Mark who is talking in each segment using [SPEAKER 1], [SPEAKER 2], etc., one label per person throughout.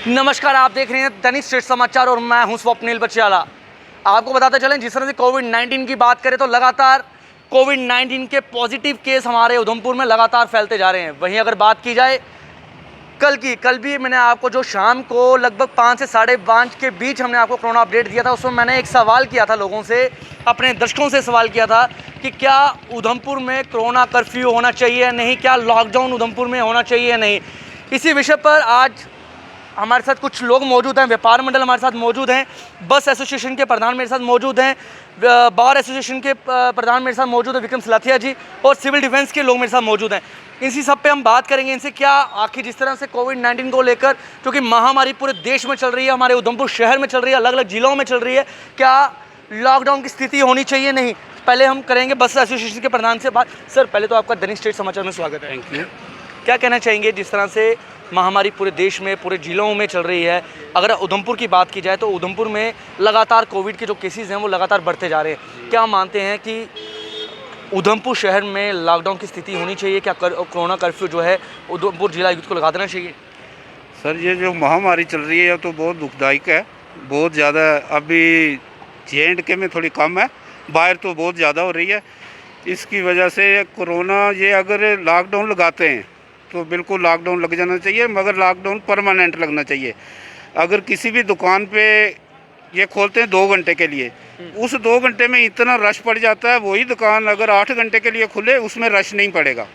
[SPEAKER 1] नमस्कार, आप देख रहे हैं दैनिक स्टेट समाचार और मैं हूं स्वप्निल बचियाला। आपको बताते चलें, जिस तरह से कोविड-19 की बात करें तो लगातार कोविड-19 के पॉजिटिव केस हमारे उधमपुर में लगातार फैलते जा रहे हैं। वहीं अगर बात की जाए कल भी मैंने आपको जो शाम को लगभग 5 से 5:30 के बीच हमने आपको कोरोना अपडेट दिया था, उसमें मैंने एक सवाल किया था लोगों से, अपने दर्शकों से सवाल किया था कि क्या उधमपुर में कोरोना कर्फ्यू होना चाहिए या नहीं, क्या लॉकडाउन उधमपुर में होना चाहिए या नहीं। इसी विषय पर आज हमारे साथ कुछ लोग मौजूद हैं, व्यापार मंडल हमारे साथ मौजूद हैं, बस एसोसिएशन के प्रधान मेरे साथ मौजूद हैं, बार एसोसिएशन के प्रधान मेरे साथ मौजूद हैं विक्रम सलाथिया जी, और सिविल डिफेंस के लोग मेरे साथ मौजूद हैं। इसी सब पे हम बात करेंगे इनसे, क्या आखिर जिस तरह से कोविड-19 को लेकर, क्योंकि महामारी पूरे देश में चल रही है, हमारे उधमपुर शहर में चल रही है, अलग अलग जिलों में चल रही है, क्या लॉकडाउन की स्थिति होनी चाहिए नहीं। पहले हम करेंगे बस एसोसिएशन के प्रधान से बात। सर, पहले तो आपका दैनिक स्टेट समाचार में स्वागत है।
[SPEAKER 2] Thank you.
[SPEAKER 1] क्या कहना चाहेंगे जिस तरह से महामारी पूरे देश में, पूरे ज़िलों में चल रही है, अगर उधमपुर की बात की जाए तो उधमपुर में लगातार कोविड के जो केसेस हैं वो लगातार बढ़ते जा रहे हैं। क्या मानते हैं कि उधमपुर शहर में लॉकडाउन की स्थिति होनी चाहिए, क्या कोरोना कर्फ्यू जो है उधमपुर जिला आयुक्त को लगा देना चाहिए?
[SPEAKER 2] सर, ये जो महामारी चल रही है तो बहुत दुखदायक है, बहुत ज़्यादा। अभी J&K में थोड़ी कम है, बाहर तो बहुत ज़्यादा हो रही है। इसकी वजह से कोरोना, ये अगर लॉकडाउन लगाते हैं तो बिल्कुल लॉकडाउन लग जाना चाहिए, मगर लॉकडाउन परमानेंट लगना चाहिए। अगर किसी भी दुकान पे ये खोलते हैं 2 घंटे के लिए, उस 2 घंटे में इतना रश पड़ जाता है, वही दुकान अगर 8 घंटे के लिए खुले उसमें रश नहीं पड़ेगा।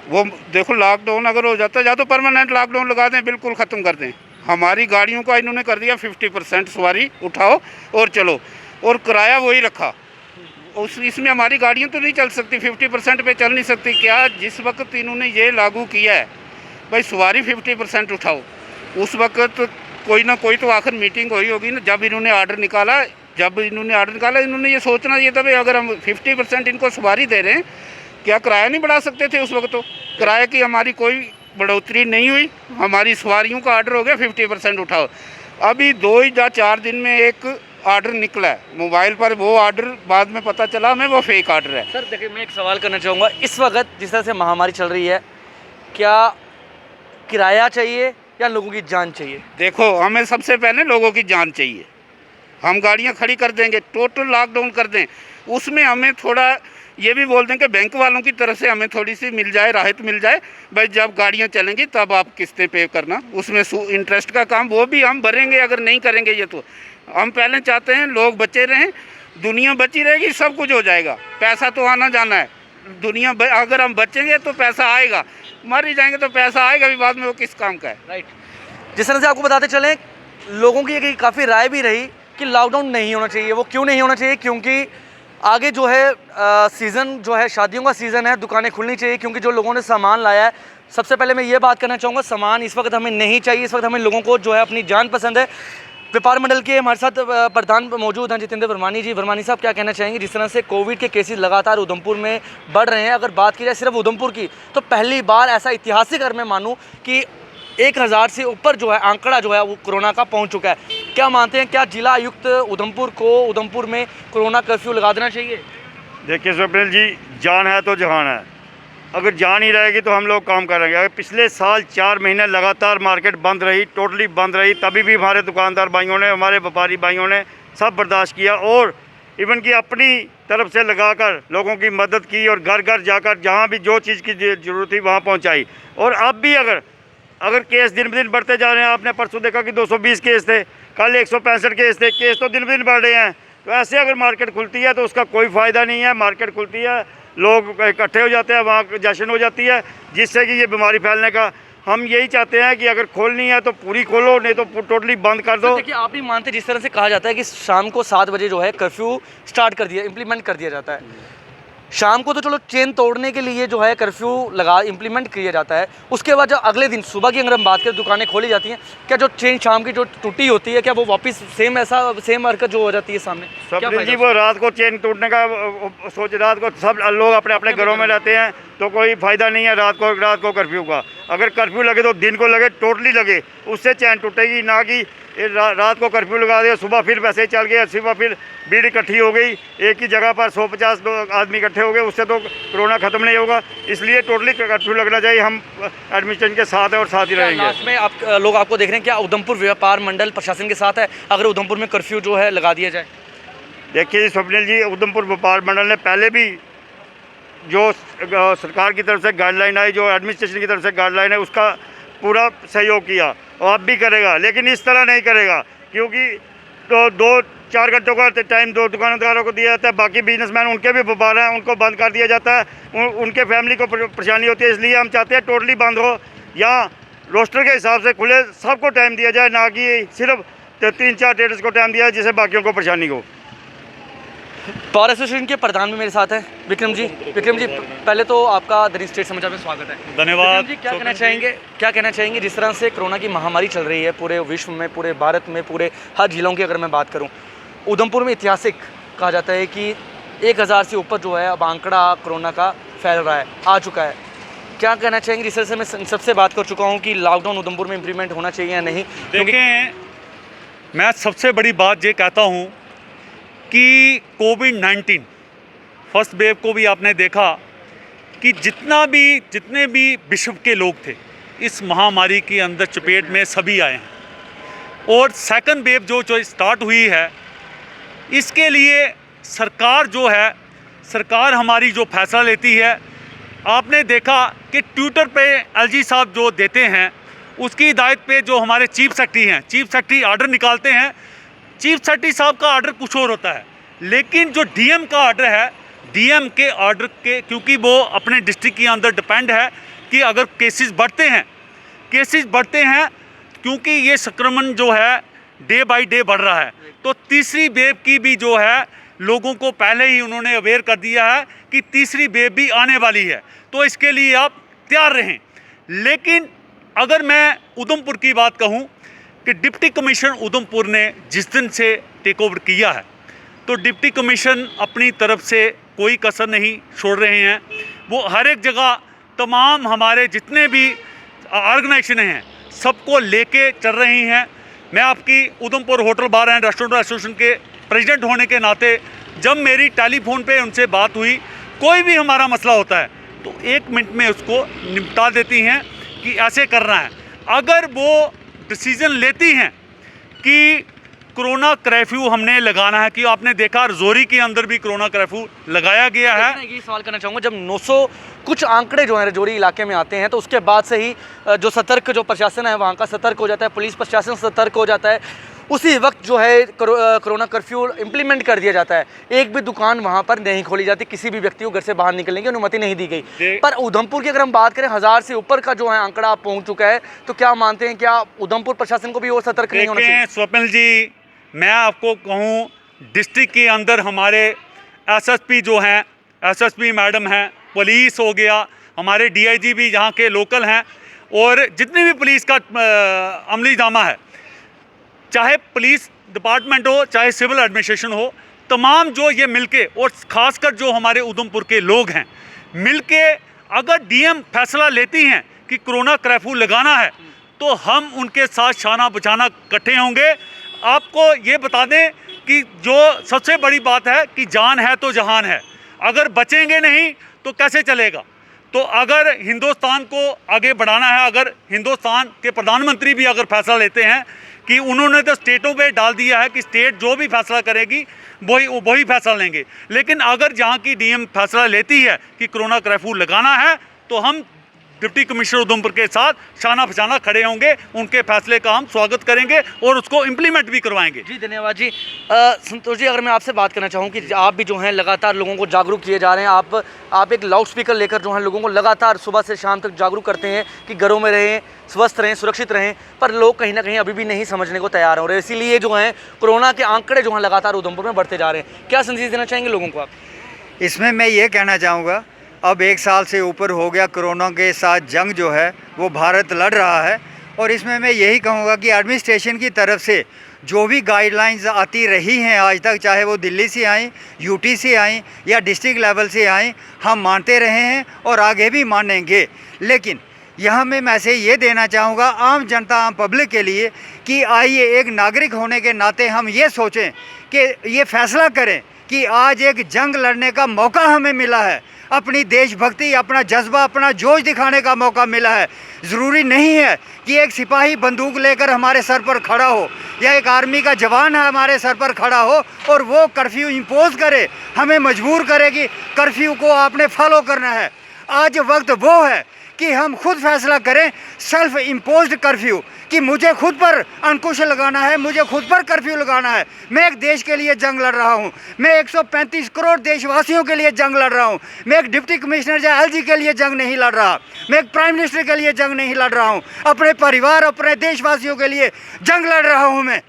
[SPEAKER 2] वो देखो, लॉकडाउन अगर हो जाता है, या तो परमानेंट लॉकडाउन लगा दें, बिल्कुल ख़त्म कर दें। हमारी गाड़ियों का इन्होंने कर दिया 50% सवारी उठाओ और चलो, और किराया वही रखा। इसमें हमारी गाड़ियाँ तो नहीं चल सकती, 50% पे चल नहीं सकती। क्या जिस वक्त इन्होंने ये लागू किया है भाई सवारी 50% उठाओ, उस वक्त कोई ना कोई तो आखिर मीटिंग हुई होगी ना। जब इन्होंने ऑर्डर निकाला इन्होंने ये सोचना ये था भाई अगर हम 50% इनको सवारी दे रहे हैं, क्या किराया नहीं बढ़ा सकते थे? उस वक्त तो किराए की हमारी कोई बढ़ोतरी नहीं हुई, हमारी सवारियों का ऑर्डर हो गया 50% उठाओ। अभी 2 या 4 दिन में एक ऑर्डर निकला है मोबाइल पर, वो ऑर्डर बाद में पता चला हमें वो फेक ऑर्डर है।
[SPEAKER 1] सर देखिए, मैं एक सवाल करना चाहूँगा, इस वक्त जिस तरह से महामारी चल रही है, क्या किराया चाहिए या लोगों की जान चाहिए?
[SPEAKER 2] देखो, हमें सबसे पहले लोगों की जान चाहिए। हम गाड़ियां खड़ी कर देंगे, टोटल लॉकडाउन कर दें, उसमें हमें थोड़ा ये भी बोल दें कि बैंक वालों की तरफ से हमें थोड़ी सी मिल जाए, राहत मिल जाए। भाई जब गाड़ियां चलेंगी तब आप किस्तें पे करना, उसमें इंटरेस्ट का काम वो भी हम भरेंगे। अगर नहीं करेंगे ये तो हम पहले चाहते हैं लोग बचे रहें, दुनिया बची रहेगी, सब कुछ हो जाएगा। पैसा तो आना जाना है, दुनिया अगर हम बचेंगे तो पैसा आएगा, मर ही जाएंगे तो पैसा आएगा भी बाद में, वो किस काम का है।
[SPEAKER 1] राइट। जिस तरह से आपको बताते चलें, लोगों की एक काफ़ी राय भी रही कि लॉकडाउन नहीं होना चाहिए। वो क्यों नहीं होना चाहिए? क्योंकि आगे जो है सीज़न जो है, शादियों का सीज़न है, दुकानें खुलनी चाहिए। क्योंकि जो लोगों ने सामान लाया है, सबसे पहले मैं ये बात करना चाहूँगा, सामान इस वक्त हमें नहीं चाहिए। इस वक्त हमें लोगों को जो है अपनी जान पसंद है। व्यापार मंडल के हमारे साथ प्रधान मौजूद हैं जितेंद्र वर्मानी जी। वर्मानी साहब, क्या कहना चाहेंगे जिस तरह से कोविड के केसेस लगातार उधमपुर में बढ़ रहे हैं? अगर बात की जाए सिर्फ उधमपुर की, तो पहली बार ऐसा ऐतिहासिक, अगर मैं मानूँ कि 1000 से ऊपर जो है आंकड़ा जो है वो कोरोना का पहुंच चुका है। क्या मानते हैं, क्या जिला आयुक्त उधमपुर को उधमपुर में कोरोना कर्फ्यू लगा देना चाहिए?
[SPEAKER 3] देखिए स्वप्निल जी, जान है तो जहान है। अगर जान ही रहेगी तो हम लोग काम करेंगे। अगर पिछले साल 4 महीने लगातार मार्केट बंद रही, टोटली बंद रही, तभी भी हमारे दुकानदार भाइयों ने, हमारे व्यापारी भाइयों ने सब बर्दाश्त किया, और इवन कि अपनी तरफ से लगाकर लोगों की मदद की, और घर घर जाकर जहाँ भी जो चीज़ की ज़रूरत थी वहाँ पहुँचाई। और अब भी अगर केस दिन ब दिन बढ़ते जा रहे हैं, आपने परसों देखा कि 220 केस थे, कल 165 केस थे, केस तो दिन ब दिन बढ़ रहे हैं। तो ऐसे अगर मार्केट खुलती है तो उसका कोई फ़ायदा नहीं है। मार्केट खुलती है, लोग इकट्ठे हो जाते हैं, वहाँ जश्न हो जाती है, जिससे कि ये बीमारी फैलने का। हम यही चाहते हैं कि अगर खोलनी है तो पूरी खोलो, नहीं तो टोटली बंद कर दो।
[SPEAKER 1] देखिए, आप भी मानते, जिस तरह से कहा जाता है कि शाम को 7 बजे जो है कर्फ्यू स्टार्ट कर दिया, इम्प्लीमेंट कर दिया जाता है। शाम को तो चलो चेन तोड़ने के लिए जो है कर्फ्यू इम्प्लीमेंट किया जाता है, उसके बाद जो अगले दिन सुबह की अगर हम बात करें, दुकानें खोली जाती हैं, क्या जो चेन शाम की जो टूटी होती है, क्या वो वापस सेम हरकत जो हो जाती है सामने?
[SPEAKER 3] स्वप्निल जी, वो रात को चेन टूटने का सोच, रात को सब लोग अपने अपने घरों में रहते हैं, तो कोई फ़ायदा नहीं है रात को कर्फ्यू का। अगर कर्फ्यू लगे तो दिन को लगे, टोटली लगे, उससे चैन टूटेगी, ना कि रात को कर्फ्यू लगा दिया, सुबह फिर वैसे ही चल गया, सुबह फिर भीड़ इकट्ठी हो गई, एक ही जगह पर 150 आदमी इकट्ठे हो गए, उससे तो कोरोना ख़त्म नहीं होगा। इसलिए टोटली कर्फ्यू लगना चाहिए। हम एडमिनिस्ट्रेशन के साथ हैं और साथ ही रहेंगे।
[SPEAKER 1] लास्ट में आप लोग आपको देख रहे हैं, क्या उधमपुर व्यापार मंडल प्रशासन के साथ है अगर उधमपुर में कर्फ्यू जो है लगा दिया जाए?
[SPEAKER 3] देखिए स्वप्निल जी, उधमपुर व्यापार मंडल ने पहले भी जो सरकार की तरफ से गाइडलाइन आई, जो एडमिनिस्ट्रेशन की तरफ से गाइडलाइन है, उसका पूरा सहयोग किया और अब भी करेगा, लेकिन इस तरह नहीं करेगा, क्योंकि तो 2-4 घंटों का टाइम दो दुकानदारों को दिया जाता है, बाकी बिजनेसमैन उनके भी व्यापार हैं, उनको बंद कर दिया जाता है, उनके फैमिली को परेशानी होती है। इसलिए हम चाहते हैं टोटली बंद हो या रोस्टर के हिसाब से खुले, सबको टाइम दिया जाए, ना कि सिर्फ 3-4 ट्रेडर्स को टाइम दिया जाए जिससे बाकियों को परेशानी हो।
[SPEAKER 1] पावर एसोसिएशन के प्रधान भी मेरे साथ हैं, विक्रम जी। विक्रम जी, पहले तो आपका द स्टेट समाचार में स्वागत है।
[SPEAKER 4] धन्यवाद।
[SPEAKER 1] विक्रम जी, क्या कहना चाहेंगे जिस तरह से कोरोना की महामारी चल रही है पूरे विश्व में, पूरे भारत में, पूरे हर जिलों की अगर मैं बात करूं, उधमपुर में ऐतिहासिक कहा जाता है कि 1000 से ऊपर जो है अब आंकड़ा कोरोना का फैल रहा है, आ चुका है। क्या कहना चाहेंगे जिस तरह से मैं सबसे बात कर चुका हूँ कि लॉकडाउन उधमपुर में इम्प्लीमेंट होना चाहिए या नहीं?
[SPEAKER 4] देखें, मैं सबसे बड़ी बात ये कहता हूँ कि कोविड-19 फर्स्ट वेव को भी आपने देखा कि जितने भी विश्व के लोग थे इस महामारी के अंदर चपेट में सभी आए हैं, और सेकंड वेव जो स्टार्ट हुई है, इसके लिए सरकार हमारी जो फैसला लेती है, आपने देखा कि ट्विटर पे एलजी साहब जो देते हैं उसकी हिदायत पे जो हमारे चीफ सेक्रेटरी ऑर्डर निकालते हैं। चीफ सेक्रेटरी साहब का ऑर्डर कुछ और होता है, लेकिन जो डीएम का ऑर्डर है, डीएम के ऑर्डर के, क्योंकि वो अपने डिस्ट्रिक्ट के अंदर डिपेंड है कि अगर केसेस बढ़ते हैं क्योंकि ये संक्रमण जो है डे बाय डे बढ़ रहा है, तो तीसरी वेव की भी जो है लोगों को पहले ही उन्होंने अवेयर कर दिया है कि तीसरी वेव भी आने वाली है, तो इसके लिए आप तैयार रहें। लेकिन अगर मैं उधमपुर की बात कहूँ कि डिप्टी कमिश्नर उधमपुर ने जिस दिन से टेक ओवर किया है, तो डिप्टी कमिश्नर अपनी तरफ से कोई कसर नहीं छोड़ रहे हैं। वो हर एक जगह तमाम हमारे जितने भी ऑर्गेनाइजेशन हैं सबको लेके चल रही हैं। मैं आपकी Udhampur hotel bar and restaurant association के प्रेसिडेंट होने के नाते जब मेरी टेलीफोन पे उनसे बात हुई, कोई भी हमारा मसला होता है तो 1 मिनट में उसको निपटा देती हैं कि ऐसे करना है। अगर वो डिसीज़न लेती हैं कि कोरोना कर्फ्यू हमने लगाना है, कि आपने देखा रजौरी के अंदर भी कोरोना कर्फ्यू लगाया गया है।
[SPEAKER 1] मैं ये सवाल करना चाहूँगा, जब 900 कुछ आंकड़े जो हैं रजौरी इलाके में आते हैं, तो उसके बाद से ही जो प्रशासन है वहाँ का सतर्क हो जाता है, पुलिस प्रशासन सतर्क हो जाता है, उसी वक्त जो है कोरोना कर्फ्यू इम्प्लीमेंट कर दिया जाता है। एक भी दुकान वहाँ पर नहीं खोली जाती, किसी भी व्यक्ति को घर से बाहर निकलने की अनुमति नहीं दी गई। पर उधमपुर की अगर हम बात करें, 1000 से ऊपर का जो है आंकड़ा पहुँच चुका है, तो क्या मानते हैं क्या उधमपुर प्रशासन को भी और सतर्क नहीं होना चाहिए?
[SPEAKER 4] स्वप्निल जी, मैं आपको कहूँ, डिस्ट्रिक्ट के अंदर हमारे एसएसपी जो हैं, एसएसपी मैडम हैं, पुलिस हो गया, हमारे डीआईजी भी यहाँ के लोकल हैं, और जितनी भी पुलिस का अमली जामा है, चाहे पुलिस डिपार्टमेंट हो चाहे सिविल एडमिनिस्ट्रेशन हो, तमाम जो ये मिलके, और ख़ासकर जो हमारे उधमपुर के लोग हैं मिलके, अगर डीएम फैसला लेती हैं कि कोरोना कर्फ्यू लगाना है, तो हम उनके साथ शाना बचाना इकट्ठे होंगे। आपको ये बता दें कि जो सबसे बड़ी बात है कि जान है तो जहान है, अगर बचेंगे नहीं तो कैसे चलेगा। तो अगर हिंदुस्तान को आगे बढ़ाना है, अगर हिंदुस्तान के प्रधानमंत्री भी अगर फैसला लेते हैं कि उन्होंने तो स्टेटों पे डाल दिया है कि स्टेट जो भी फैसला करेगी वही फैसला लेंगे, लेकिन अगर जहाँ की डीएम फैसला लेती है कि कोरोना कर्फ्यू लगाना है, तो हम डिप्टी कमिश्नर उधमपुर के साथ शाना बचाना खड़े होंगे, उनके फैसले का हम स्वागत करेंगे और उसको इम्प्लीमेंट भी करवाएंगे।
[SPEAKER 1] जी धन्यवाद जी। संतोष जी, अगर मैं आपसे बात करना चाहूँ कि आप भी जो हैं लगातार लोगों को जागरूक किए जा रहे हैं, आप एक लाउड स्पीकर लेकर जो है लोगों को लगातार सुबह से शाम तक जागरूक करते हैं कि घरों में रहें, स्वस्थ रहें, सुरक्षित रहें, पर लोग कहीं ना कहीं अभी भी नहीं समझने को तैयार हो रहे, इसीलिए जो हैं कोरोना के आंकड़े जो हैं लगातार उधमपुर में बढ़ते जा रहे हैं। क्या संदेश देना चाहेंगे लोगों को आप?
[SPEAKER 5] इसमें मैं ये कहना चाहूँगा, अब 1 साल से ऊपर हो गया कोरोना के साथ जंग जो है वो भारत लड़ रहा है, और इसमें मैं यही कहूँगा कि एडमिनिस्ट्रेशन की तरफ से जो भी गाइडलाइंस आती रही हैं आज तक, चाहे वो दिल्ली से आई, यूटी से आई या डिस्ट्रिक्ट लेवल से आई, हम मानते रहे हैं और आगे भी मानेंगे। लेकिन यहाँ में मैसेज ये देना चाहूँगा आम जनता, आम पब्लिक के लिए कि आइए एक नागरिक होने के नाते हम ये सोचें कि ये फैसला करें कि आज एक जंग लड़ने का मौका हमें मिला है, अपनी देशभक्ति, अपना जज्बा, अपना जोश दिखाने का मौका मिला है। ज़रूरी नहीं है कि एक सिपाही बंदूक लेकर हमारे सर पर खड़ा हो या एक आर्मी का जवान है हमारे सर पर खड़ा हो और वो कर्फ्यू इम्पोज करे, हमें मजबूर करे कि कर्फ्यू को आपने फॉलो करना है। आज वक्त वो है कि हम खुद फैसला करें, सेल्फ इम्पोज्ड कर्फ्यू, कि मुझे खुद पर अंकुश लगाना है, मुझे खुद पर कर्फ्यू लगाना है। मैं एक देश के लिए जंग लड़ रहा हूँ, मैं 135 करोड़ देशवासियों के लिए जंग लड़ रहा हूँ। मैं एक डिप्टी कमिश्नर या एलजी के लिए जंग नहीं लड़ रहा, मैं एक प्राइम मिनिस्टर के लिए जंग नहीं लड़ रहा हूँ, अपने परिवार, अपने देशवासियों के लिए जंग लड़ रहा हूँ। मैं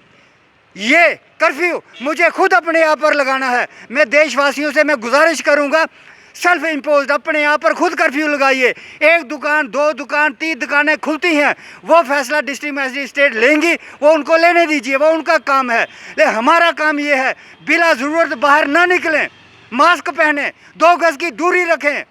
[SPEAKER 5] ये कर्फ्यू मुझे खुद अपने आप पर लगाना है। मैं देशवासियों से मैं गुजारिश करूँगा, सेल्फ इम्पोज्ड अपने यहाँ पर खुद कर्फ्यू लगाइए। एक दुकान, 2 दुकान, 3 दुकानें खुलती हैं, वो फैसला डिस्ट्रिक्ट मजिस्ट्रेट लेंगी, वो उनको लेने दीजिए, वो उनका काम है। लेकिन हमारा काम ये है बिला ज़रूरत बाहर ना निकलें, मास्क पहने, 2 गज की दूरी रखें,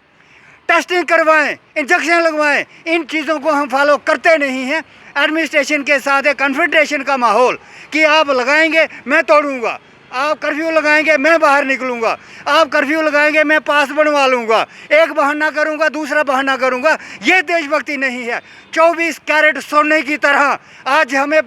[SPEAKER 5] टेस्टिंग करवाएं, इंजेक्शन लगवाएं। इन चीज़ों को हम फॉलो करते नहीं हैं। एडमिनिस्ट्रेशन के साथ एक कन्फेडरेशन का माहौल कि आप लगाएंगे मैं तोड़ूंगा, आप कर्फ्यू लगाएंगे मैं बाहर निकलूंगा, आप कर्फ्यू लगाएंगे मैं पास बनवा लूँगा, एक बहाना करूँगा दूसरा बहाना करूँगा। ये देशभक्ति नहीं है। 24 कैरेट सोने की तरह आज हमें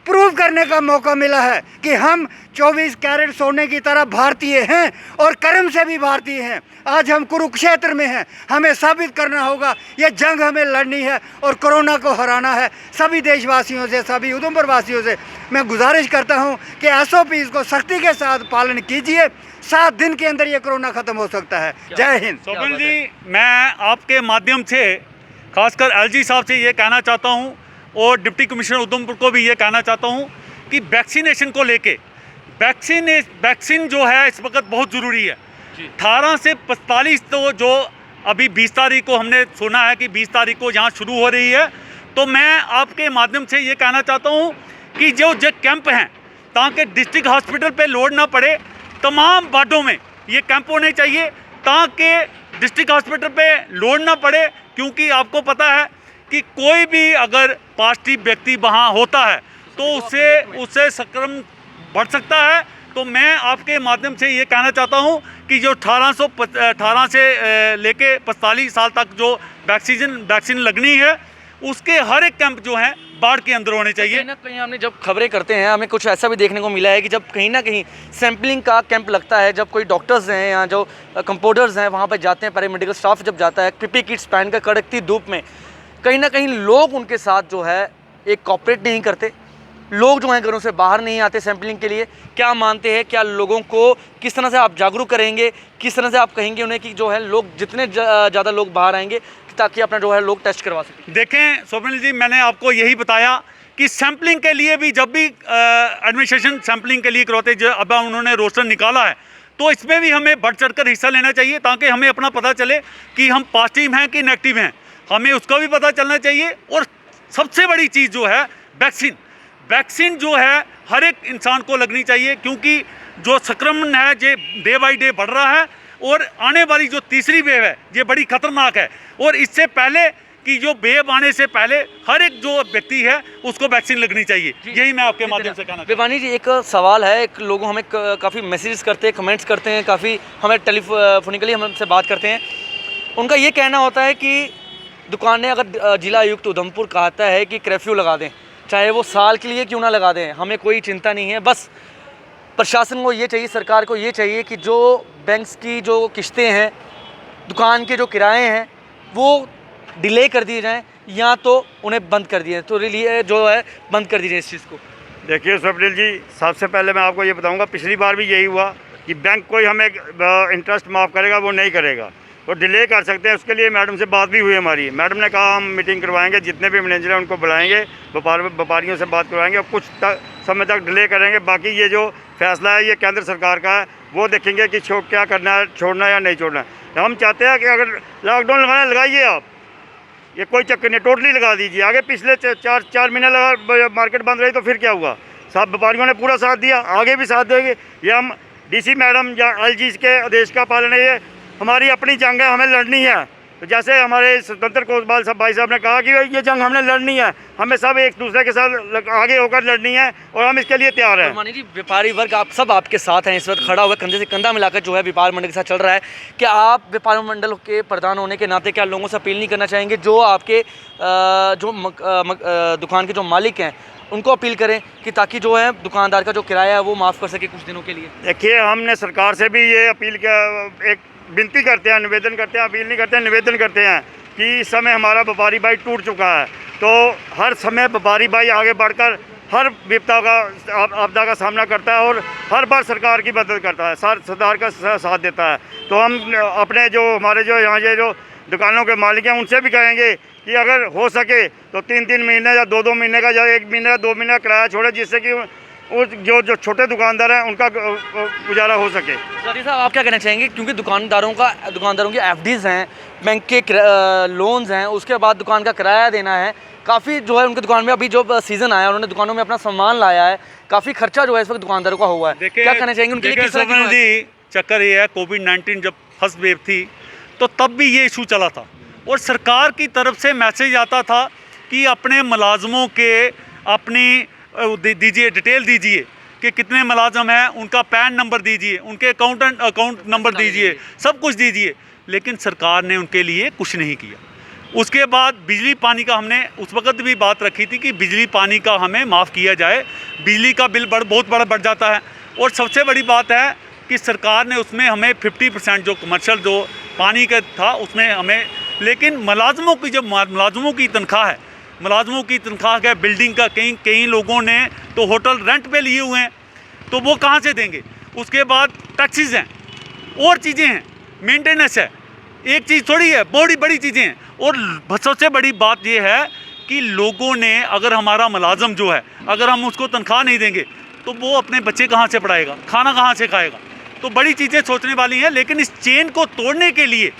[SPEAKER 5] प्रूव करने का मौका मिला है कि हम 24 कैरेट सोने की तरह भारतीय हैं और कर्म से भी भारतीय हैं। आज हम कुरुक्षेत्र में हैं, हमें साबित करना होगा, ये जंग हमें लड़नी है और कोरोना को हराना है। सभी देशवासियों से, सभी उधमपुर वासियों से मैं गुजारिश करता हूं कि SOPs को सख्ती के साथ पालन कीजिए। 7 दिन के अंदर ये कोरोना ख़त्म हो सकता है। जय हिंद।
[SPEAKER 4] स्वप्निल जी, मैं आपके माध्यम से खासकर LG साहब से ये कहना चाहता हूँ और डिप्टी कमिश्नर उधमपुर को भी ये कहना चाहता हूँ कि वैक्सीनेशन को लेके वैक्सीन जो है इस वक्त बहुत ज़रूरी है। 18 से 45 तो जो अभी 20 तारीख को हमने सुना है कि 20 तारीख को यहाँ शुरू हो रही है, तो मैं आपके माध्यम से ये कहना चाहता हूँ कि जो कैंप हैं, ताकि डिस्ट्रिक्ट हॉस्पिटल पे लोड ना पड़े, तमाम वार्डों में ये कैंप होने चाहिए ताकि डिस्ट्रिक्ट हॉस्पिटल पे लोड ना पड़े। क्योंकि आपको पता है कि कोई भी अगर पॉजिटिव व्यक्ति वहाँ होता है तो उससे संक्रमण बढ़ सकता है। तो मैं आपके माध्यम से ये कहना चाहता हूँ कि जो 18 से लेके 45 साल तक जो वैक्सीन लगनी है, उसके हर एक कैंप जो हैं बाढ़ के अंदर होने चाहिए।
[SPEAKER 1] कहीं ना कहीं हमने जब खबरें करते हैं, हमें कुछ ऐसा भी देखने को मिला है कि जब कहीं ना कहीं सैम्पलिंग का कैंप लगता है, जब कोई डॉक्टर्स हैं या जो कंपाउंडर्स हैं वहाँ पर जाते हैं, पैरामेडिकल स्टाफ जब जाता है PPE किट्स पहन कर कड़कती धूप में, कहीं ना कहीं लोग उनके साथ जो है एक कॉपरेट नहीं करते। लोग जो हैं घरों से बाहर नहीं आते सैम्पलिंग के लिए। क्या मानते हैं, क्या लोगों को किस तरह से आप जागरूक करेंगे, किस तरह से आप कहेंगे उन्हें कि जो है लोग जितने ज़्यादा लोग बाहर आएंगे ताकि अपना जो है लोग टेस्ट करवा सकें?
[SPEAKER 4] देखें स्वप्निल जी, मैंने आपको यही बताया कि सैम्पलिंग के लिए भी जब भी एडमिनिस्ट्रेशन सैम्पलिंग के लिए करवाते, जो अब उन्होंने रोस्टर निकाला है, तो इसमें भी हमें बढ़ चढ़ कर हिस्सा लेना चाहिए ताकि हमें अपना पता चले कि हम पॉजिटिव हैं कि नेगेटिव हैं, हमें उसका भी पता चलना चाहिए। और सबसे बड़ी चीज़ जो है वैक्सीन जो है हर एक इंसान को लगनी चाहिए, क्योंकि जो संक्रमण है ये डे बाई डे बढ़ रहा है और आने वाली जो तीसरी वेव है ये बड़ी खतरनाक है। और इससे पहले कि जो वेव आने से पहले हर एक जो व्यक्ति है उसको वैक्सीन लगनी चाहिए। यही मैं आपके माध्यम से कहना।
[SPEAKER 1] विवानी जी, एक सवाल है, एक लोग हमें काफ़ी मैसेजेस करते हैं, कमेंट्स करते हैं, काफ़ी हमें टेलीफोनिकली हमसे बात करते हैं। उनका ये कहना होता है कि दुकानें अगर जिला आयुक्त उधमपुर कहता है कि कर्फ्यू लगा दें, चाहे वो साल के लिए क्यों ना लगा दें, हमें कोई चिंता नहीं है, बस प्रशासन को ये चाहिए, सरकार को ये चाहिए कि जो बैंक्स की जो किस्तें हैं, दुकान के जो किराए हैं, वो डिले कर दिए जाएं या तो उन्हें बंद कर दिए, तो रिलीज जो है बंद कर दीजिए इस चीज़ को।
[SPEAKER 3] देखिए स्वप्निल जी, सबसे पहले मैं आपको ये बताऊंगा, पिछली बार भी यही हुआ कि बैंक कोई हमें इंटरेस्ट माफ़ करेगा वो नहीं करेगा, तो डिले कर सकते हैं। उसके लिए मैडम से बात भी हुई हमारी, मैडम ने कहा हम मीटिंग करवाएंगे, जितने भी मैनेजर हैं उनको बुलाएंगे, व्यापारियों से बात करवाएंगे और कुछ समय तक डिले करेंगे। बाकी ये जो फैसला है ये केंद्र सरकार का है, वो देखेंगे कि क्या करना है, छोड़ना है या नहीं छोड़ना है। हम चाहते हैं कि अगर लॉकडाउन लगाना लगाइए आप, ये कोई चक्कर नहीं, टोटली लगा दीजिए। आगे पिछले 4 महीने लगा मार्केट बंद रही तो फिर क्या हुआ? सब व्यापारियों ने पूरा साथ दिया, आगे भी साथ देंगे। ये हम DC मैडम या LG के आदेश का पालन है, ये हमारी अपनी जंग है, हमें लड़नी है। तो जैसे हमारे स्वतंत्र कोतवाल साहब भाई साहब ने कहा कि ये जंग हमने लड़नी है, हमें सब एक दूसरे के साथ आगे होकर लड़नी है और हम इसके लिए तैयार हैं।
[SPEAKER 1] मानी जी, व्यापारी वर्ग आप सब आपके साथ हैं, इस वक्त खड़ा हुआ कंधे से कंधा मिलाकर जो है व्यापार मंडल के साथ चल रहा है। क्या आप व्यापार मंडल के प्रधान होने के नाते क्या लोगों से अपील नहीं करना चाहेंगे, जो आपके दुकान के जो मालिक हैं उनको अपील करें कि ताकि जो है दुकानदार का जो किराया है वो माफ़ कर सके कुछ दिनों के लिए?
[SPEAKER 3] देखिए, हमने सरकार से भी ये अपील किया, एक विनती करते हैं, निवेदन करते हैं, अपील नहीं करते हैं, निवेदन करते हैं कि इस समय हमारा व्यापारी भाई टूट चुका है। तो हर समय व्यापारी भाई आगे बढ़कर हर विपदा का आपदा का सामना करता है और हर बार सरकार की मदद करता है, सरकार का साथ देता है। तो हम अपने जो हमारे जो यहाँ ये जो दुकानों के मालिक हैं उनसे भी कहेंगे कि अगर हो सके तो 3-3 महीने या 2-2 महीने का या 1 महीने या 2 महीने का किराया छोड़े, जिससे कि वो जो छोटे दुकानदार हैं उनका गुजारा हो सके।
[SPEAKER 1] सर साहब, आप क्या कहना चाहेंगे, क्योंकि दुकानदारों की एफडीज़ हैं, बैंक के लोन्स हैं, उसके बाद दुकान का किराया देना है, काफ़ी जो है उनकी दुकान में अभी जो सीज़न आया उन्होंने दुकानों में अपना सामान लाया है, काफ़ी खर्चा जो है इस वक्त दुकानदारों का हुआ है। क्या कहना चाहेंगे उनके लिए?
[SPEAKER 4] स्वप्निल जी, चक्कर ये है, कोविड-19 जब फर्स्ट वेव थी तो तब भी ये इशू चला था और सरकार की तरफ से मैसेज आता था कि अपने मुलाजमों के अपनी दीजिए, डिटेल दीजिए कि कितने मुलाजम हैं, उनका पैन नंबर दीजिए, उनके अकाउंट नंबर दीजिए, सब कुछ दीजिए। लेकिन सरकार ने उनके लिए कुछ नहीं किया। उसके बाद बिजली पानी का हमने उस वक्त भी बात रखी थी कि बिजली पानी का हमें माफ़ किया जाए, बिजली का बिल बहुत बड़ा बढ़ जाता है। और सबसे बड़ी बात है कि सरकार ने उसमें हमें 50% जो कमर्शियल जो पानी का था उसमें हमें, लेकिन मुलाजमों की जो मुलाजमों की तनख्वाह है, मुलाजमों की तनख्वाह का बिल्डिंग का कई लोगों ने तो होटल रेंट पे लिए हुए हैं, तो वो कहाँ से देंगे? उसके बाद टैक्सेस हैं और चीज़ें हैं, मेंटेनेंस है, एक चीज़ थोड़ी है, बड़ी चीज़ें हैं। और सबसे बड़ी बात ये है कि लोगों ने, अगर हमारा मुलाजम जो है, अगर हम उसको तनख्वाह नहीं देंगे तो वो अपने बच्चे कहाँ से पढ़ाएगा, खाना कहाँ से खाएगा? तो बड़ी चीज़ें सोचने वाली हैं। लेकिन इस चेन को तोड़ने के लिए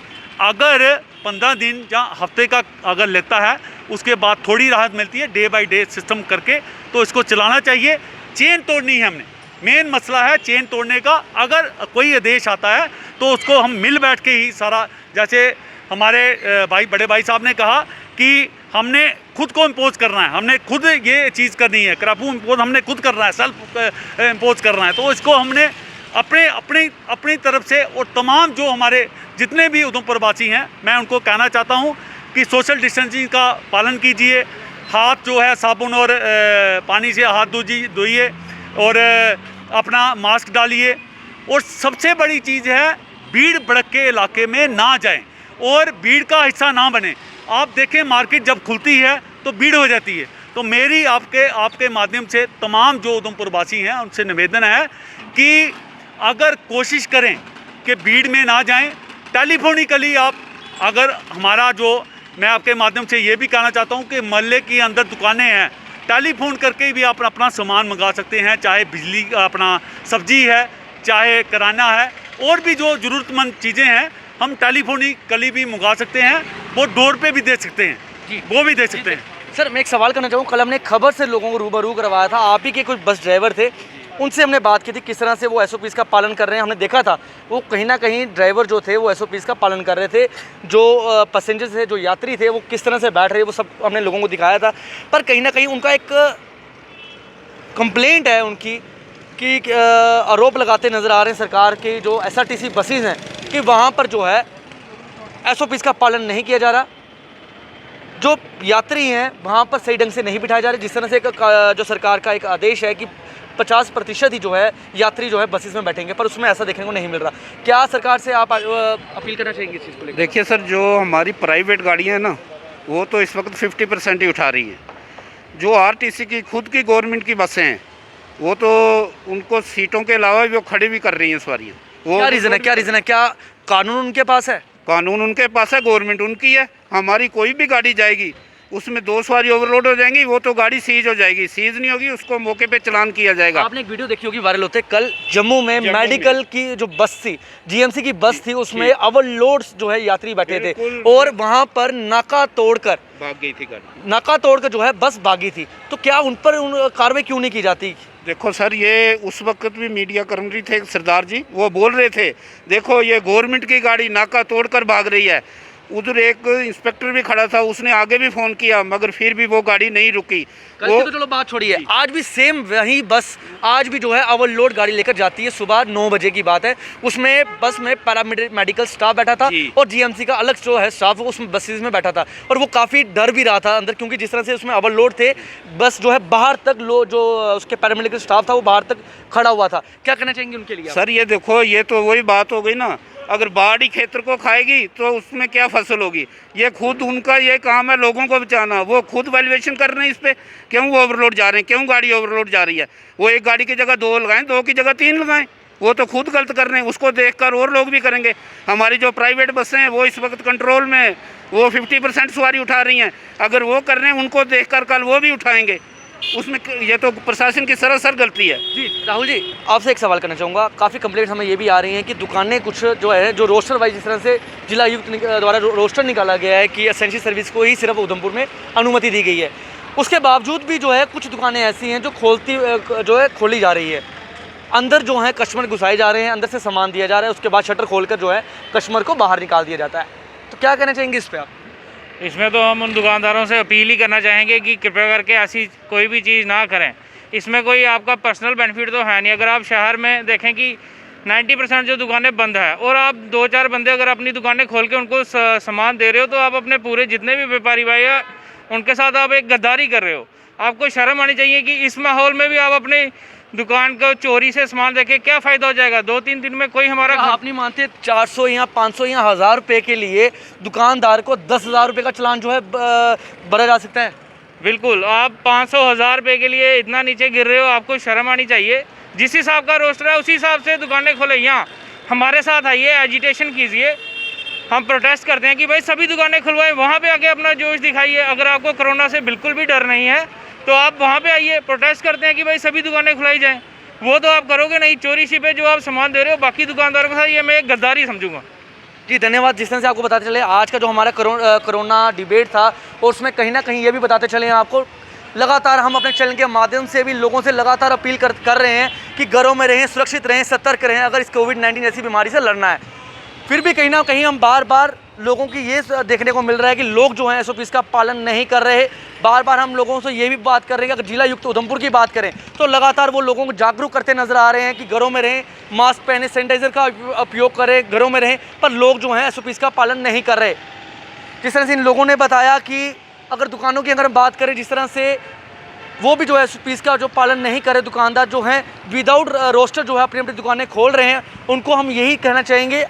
[SPEAKER 4] अगर 15 दिन या हफ्ते का अगर लेता है, उसके बाद थोड़ी राहत मिलती है, डे बाय डे सिस्टम करके, तो इसको चलाना चाहिए। चेन तोड़नी है हमने, मेन मसला है चेन तोड़ने का। अगर कोई आदेश आता है तो उसको हम मिल बैठ के ही सारा, जैसे हमारे बड़े भाई साहब ने कहा कि हमने खुद को इम्पोज करना है, हमने खुद ये चीज़ करनी है, कर्फ्यू इम्पोज हमने खुद करना है, सेल्फ इम्पोज करना है। तो इसको हमने अपनी तरफ से, और तमाम जो हमारे जितने भी उधमपुर वासी हैं, मैं उनको कहना चाहता हूं कि सोशल डिस्टेंसिंग का पालन कीजिए, हाथ जो है साबुन और पानी से हाथ धोइए और अपना मास्क डालिए। और सबसे बड़ी चीज़ है, भीड़ भड़के इलाके में ना जाएं और भीड़ का हिस्सा ना बने। आप देखें, मार्केट जब खुलती है तो भीड़ हो जाती है। तो मेरी आपके माध्यम से तमाम जो उधमपुर वासी हैं उनसे निवेदन है कि अगर कोशिश करें कि भीड़ में ना जाएं, टेलीफोनिकली आप, अगर हमारा जो, मैं आपके माध्यम से ये भी कहना चाहता हूं कि मोहल्ले के अंदर दुकानें हैं, टेलीफोन करके भी आप अपना सामान मंगा सकते हैं, चाहे बिजली अपना सब्जी है, चाहे किराना है, और भी जो ज़रूरतमंद चीज़ें हैं हम टेलीफोनिकली भी मंगा सकते हैं, वो डोर पे भी दे सकते हैं जी, वो भी दे सकते हैं।
[SPEAKER 1] सर, मैं एक सवाल करना चाहूँ, कल हमने एक खबर से लोगों को रूबरू करवाया था, आप ही के कुछ बस ड्राइवर थे, उनसे हमने बात की थी किस तरह से वो SOPs का पालन कर रहे हैं। हमने देखा था वो कहीं ना कहीं ड्राइवर जो थे वो SOPs का पालन कर रहे थे, जो पैसेंजर्स थे, जो यात्री थे, वो किस तरह से बैठ रहे, वो सब हमने लोगों को दिखाया था। पर कहीं ना कहीं उनका एक कंप्लेंट है उनकी कि आरोप लगाते नज़र आ रहे हैं सरकार की जो SRTC बसेज़ हैं कि वहाँ पर जो है SOPs का पालन नहीं किया जा रहा, जो यात्री हैं वहाँ पर सही ढंग से नहीं बिठाए जा रहे। जिस तरह से जो सरकार का एक आदेश है कि 50% ही जो है यात्री जो है बसेस में बैठेंगे, पर उसमें ऐसा देखने को नहीं मिल रहा। क्या सरकार से आप अपील करना चाहेंगे इस चीज़ को लेकर?
[SPEAKER 2] देखिए सर, जो हमारी प्राइवेट गाड़ियाँ हैं ना, वो तो इस वक्त 50% ही उठा रही हैं। जो RTC की खुद की गवर्नमेंट की बसें हैं, वो तो उनको सीटों के अलावा भी वो खड़ी भी कर रही हैं सवारियाँ। वो
[SPEAKER 1] क्या रीज़न है? क्या कानून उनके पास है?
[SPEAKER 2] कानून उनके पास है, गवर्नमेंट उनकी है। हमारी कोई भी गाड़ी जाएगी, उसमें 2 सवारी ओवरलोड हो जाएंगी, वो तो गाड़ी सीज हो जाएगी। सीज नहीं होगी, उसको मौके पे चलान किया जाएगा।
[SPEAKER 1] आपने एक वीडियो देखी होगी वायरल होते, कल जम्मू में मेडिकल की जो बस थी, GMC की बस थी, उसमें ओवरलोड जो है यात्री बैठे थे और वहां पर नाका तोड़कर
[SPEAKER 2] भाग गई थी गाड़ी,
[SPEAKER 1] नाका तोड़कर जो है बस भागी थी। तो क्या उन पर कार्रवाई क्यों नहीं की जाती?
[SPEAKER 2] देखो सर, ये उस वक्त भी मीडिया कर्मचारी थे सरदार जी, वो बोल रहे थे, देखो ये गवर्नमेंट की गाड़ी नाका तोड़कर भाग रही है। उधर एक इंस्पेक्टर भी खड़ा था, उसने आगे भी फ़ोन किया मगर फिर भी वो गाड़ी नहीं रुकी।
[SPEAKER 1] कल की तो चलो बात छोड़िए, आज भी सेम वही बस आज भी जो है ओवरलोड गाड़ी लेकर जाती है। सुबह 9 बजे की बात है, उसमें बस में पैरामेडिकल स्टाफ बैठा था और जीएमसी का अलग जो है स्टाफ उस बसेज में बैठा था, और वो काफ़ी डर भी रहा था अंदर, क्योंकि जिस तरह से उसमें ओवरलोड थे, बस जो है बाहर तक जो उसके पैरामेडिकल स्टाफ था वो बाहर तक खड़ा हुआ था। क्या कहना चाहेंगे उनके लिए?
[SPEAKER 2] सर ये देखो, ये तो वही बात हो गई ना, अगर बाढ़ ही क्षेत्र को खाएगी तो उसमें क्या फसल होगी। ये खुद उनका ये काम है लोगों को बचाना, वो खुद वैल्यूएशन कर रहे हैं इस पर, क्यों ओवरलोड जा रहे हैं, क्यों गाड़ी ओवरलोड जा रही है। वो एक गाड़ी की जगह 2 लगाएं, 2 की जगह 3 लगाएं, वो तो खुद गलत कर रहे हैं। उसको देखकर और लोग भी करेंगे। हमारी जो प्राइवेट बसें हैं वो इस वक्त कंट्रोल में है, वो 50% सवारी उठा रही हैं। अगर वो कर रहे हैं, उनको देखकर कल वो भी उठाएंगे। उसमें ये तो प्रशासन की सरासर गलती है।
[SPEAKER 1] जी राहुल जी, आपसे एक सवाल करना चाहूँगा। काफ़ी कंप्लेंट्स हमें ये भी आ रही हैं कि दुकानें कुछ जो है जो रोस्टर वाइज जिस तरह से जिला आयुक्त द्वारा रोस्टर निकाला गया है कि एसेंशियल सर्विस को ही सिर्फ उधमपुर में अनुमति दी गई है, उसके बावजूद भी जो है कुछ दुकानें ऐसी हैं जो खोली जा रही है। अंदर जो है कस्टमर घुसाए जा रहे हैं, अंदर से सामान दिया जा रहा है, उसके बाद शटर खोलकर जो है कस्टमर को बाहर निकाल दिया जाता है। तो क्या कहना चाहेंगे इस पर आप?
[SPEAKER 6] इसमें तो हम उन दुकानदारों से अपील ही करना चाहेंगे कि कृपया करके ऐसी कोई भी चीज़ ना करें। इसमें कोई आपका पर्सनल बेनिफिट तो है नहीं। अगर आप शहर में देखें कि 90% जो दुकानें बंद है और आप 2-4 बंदे अगर अपनी दुकानें खोल के उनको सामान दे रहे हो, तो आप अपने पूरे जितने भी व्यापारी भाई हैं उनके साथ आप एक गद्दारी कर रहे हो। आपको शर्म आनी चाहिए कि इस माहौल में भी आप अपने दुकान को चोरी से सामान देके क्या फ़ायदा हो जाएगा। 2-3 दिन में कोई हमारा
[SPEAKER 1] आप नहीं मानते 400 या 500 या 1000 रुपये के लिए दुकानदार को 10,000 रुपये का चालान जो है भरा जा सकता है?
[SPEAKER 6] बिल्कुल, आप 500-1000 रुपये के लिए इतना नीचे गिर रहे हो, आपको शर्म आनी चाहिए। जिस हिसाब का रोस्टर है उसी हिसाब से दुकानें खोले। यहाँ हमारे साथ आइए, एजिटेशन कीजिए, हम प्रोटेस्ट करते हैं कि भाई सभी दुकानें खुलवाएं। वहाँ पे आके अपना जोश दिखाइए। अगर आपको कोरोना से बिल्कुल भी डर नहीं है तो आप वहाँ पे आइए, प्रोटेस्ट करते हैं कि भाई सभी दुकानें खुलाई जाएं। वो तो आप करोगे नहीं। चोरी छिपे जो आप सामान दे रहे हो बाकी दुकानदारों के साथ, ये मैं एक गद्दारी समझूंगा।
[SPEAKER 1] जी धन्यवाद। जिस तरह से आपको बताते चले आज का जो हमारा कोरोना डिबेट था, और उसमें कहीं ना कहीं ये भी बताते चले हैं आपको, लगातार हम अपने चैनल के माध्यम से भी लोगों से लगातार अपील कर रहे हैं कि घरों में रहें, सुरक्षित रहें, सतर्क रहें अगर इस कोविड-19 जैसी बीमारी से लड़ना है। फिर भी कहीं ना कहीं हम बार बार लोगों की ये देखने को मिल रहा है कि लोग जो हैं एसओपीज का पालन नहीं कर रहे। बार बार हम लोगों से ये भी बात कर रहे हैं कि अगर जिला युक्त उधमपुर की बात करें तो लगातार वो लोगों को जागरूक करते नजर आ रहे हैं कि घरों में रहें, मास्क पहने, सैनिटाइजर का उपयोग करें, घरों में रहें, पर लोग जो हैं एसओपीज का पालन नहीं कर रहे। जिस तरह से इन लोगों ने बताया कि अगर दुकानों की अगर हम बात करें, जिस तरह से वो भी जो है एसओपीज का जो पालन नहीं करे, दुकानदार जो हैं विदाउट रोस्टर जो है अपनी अपनी दुकानें खोल रहे हैं, उनको हम यही कहना चाहेंगे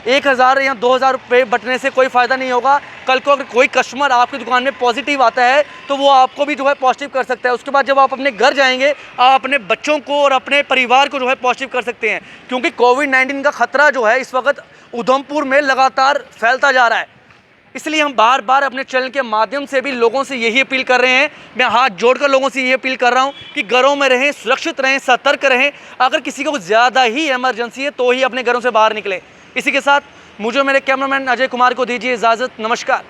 [SPEAKER 1] 1000 या 2000 रुपये बटने से कोई फ़ायदा नहीं होगा। कल को अगर कोई कस्टमर आपकी दुकान में पॉजिटिव आता है तो वो आपको भी जो है पॉजिटिव कर सकता है। उसके बाद जब आप अपने घर जाएंगे, आप अपने बच्चों को और अपने परिवार को जो है पॉजिटिव कर सकते हैं, क्योंकि कोविड-19 का ख़तरा जो है इस वक्त उधमपुर में लगातार फैलता जा रहा है। इसलिए हम बार बार अपने चैनल के माध्यम से भी लोगों से यही अपील कर रहे हैं। मैं हाथ जोड़कर लोगों से यही अपील कर रहा हूं कि घरों में रहें, सुरक्षित रहें, सतर्क रहें। अगर किसी को ज़्यादा ही इमरजेंसी है तो ही अपने घरों से बाहर निकलें। इसी के साथ मुझे मेरे कैमरामैन अजय कुमार को दीजिए इजाज़त। नमस्कार।